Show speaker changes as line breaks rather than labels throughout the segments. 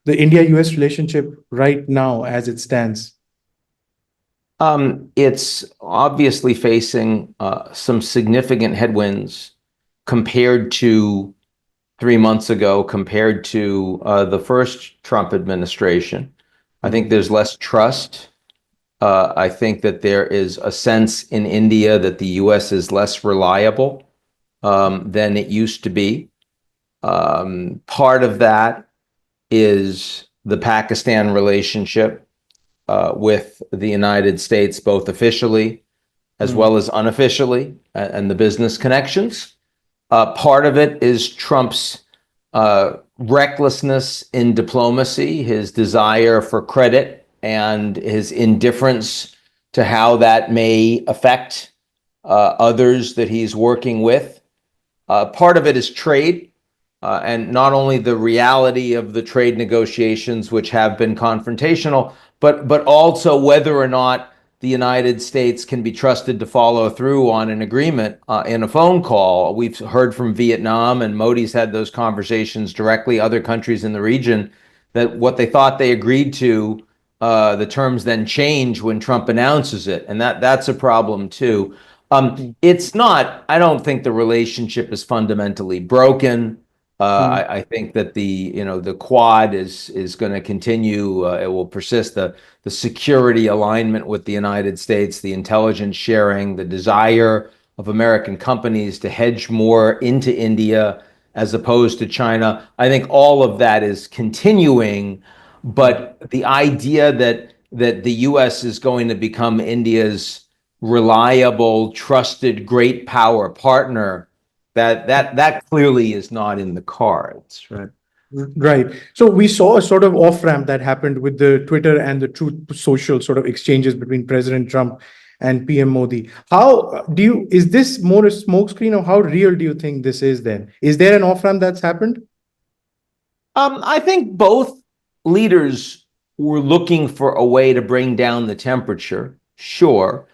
the India-US relationship right now as it stands?
It's obviously facing some significant headwinds compared to 3 months ago, compared to the first Trump administration. I think there's less trust. I think that there is a sense in India that the US is less reliable than it used to be. Part of that is the Pakistan relationship with the United States, both officially as well as unofficially, and the business connections. Part of it is Trump's recklessness in diplomacy, his desire for credit, and his indifference to how that may affect others that he's working with. Part of it is trade, and not only the reality of the trade negotiations, which have been confrontational, but also whether or not the United States can be trusted to follow through on an agreement in a phone call. We've heard from Vietnam, and Modi's had those conversations directly, other countries in the region, that what they thought they agreed to, the terms then change when Trump announces it. And that's a problem too. It's not, I don't think the relationship is fundamentally broken. I think that the Quad is going to continue. It will persist. The security alignment with the United States, the intelligence sharing, the desire of American companies to hedge more into India as opposed to China. I think all of that is continuing, but the idea that the U.S. is going to become India's reliable, trusted, great power partner, that clearly is not in the cards, right?
Right. So we saw a sort of off-ramp that happened with the Twitter and the Truth Social sort of exchanges between President Trump and PM Modi. Is this more a smokescreen, or how real do you think this is then? Is there an off-ramp that's happened?
I think both leaders were looking for a way to bring down the temperature, sure.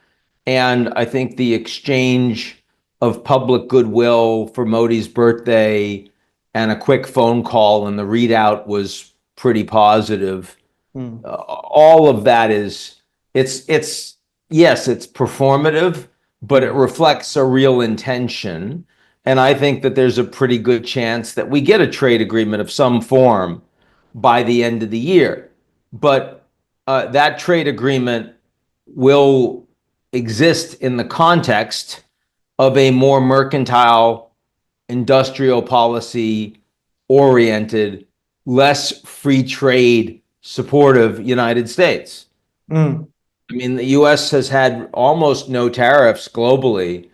And I think the exchange of public goodwill for Modi's birthday and a quick phone call and the readout was pretty positive. All of that yes, it's performative, but it reflects a real intention. And I think that there's a pretty good chance that we get a trade agreement of some form by the end of the year. But that trade agreement will exist in the context of a more mercantile, industrial policy oriented, less free trade supportive United States. I mean, the US has had almost no tariffs globally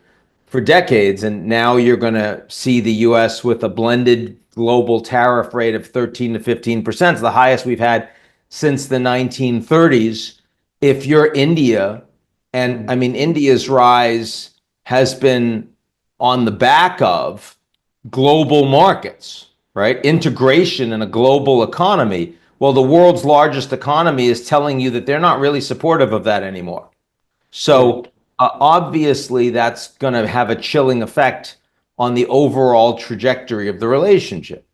for decades, and now you're going to see the US with a blended global tariff rate of 13 to 15%, it's the highest we've had since the 1930s. If you're India, and I mean, India's rise has been on the back of global markets, right? Integration in a global economy. Well, the world's largest economy is telling you that they're not really supportive of that anymore. So obviously that's going to have a chilling effect on the overall trajectory of the relationship.